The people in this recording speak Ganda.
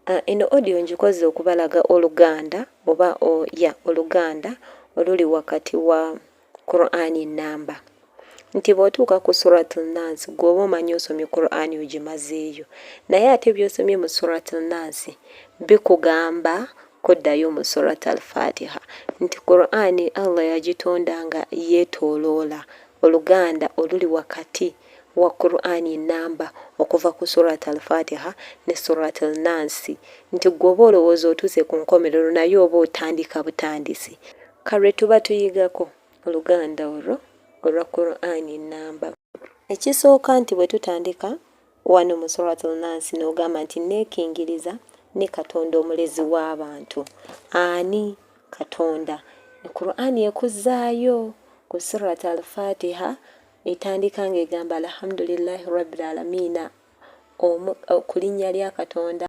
Eno audio njikoze okubalaga oluganda oba oluganda oluli wakati wa Qur'ani namba. Nti bw'otuuka ku surat al-Nas gw'oba omanyi osomye Qur'ani ogimazeeyo. Naye ate by'osomye mu surat al-Nas bikugamba koddayo mu surat al-Fatiha. Nti Qur'ani Allah yagitonda nga yeetooloola oluganda oluli wakati wa Qur'ani namba okuva ku surat al-Fatiha ne surat al-Nas. Nti gw'oba olowooza otuuse ku nkomerero naye oba otandika butandisi. Kale tuba tuyigako oluganda olwo olwa Qur'ani namba. Ekisooka nti bwe tutandika wano mu surat al-Nas n'ogamba nti neekingiriza ne Katonda omulezi w'abantu. Ani Katonda? Qur'ani ekuzzaayo ku surat al-Fatiha etandika ng'egamba alhamdulillahi rabbil alamiina ku linnya lya Katonda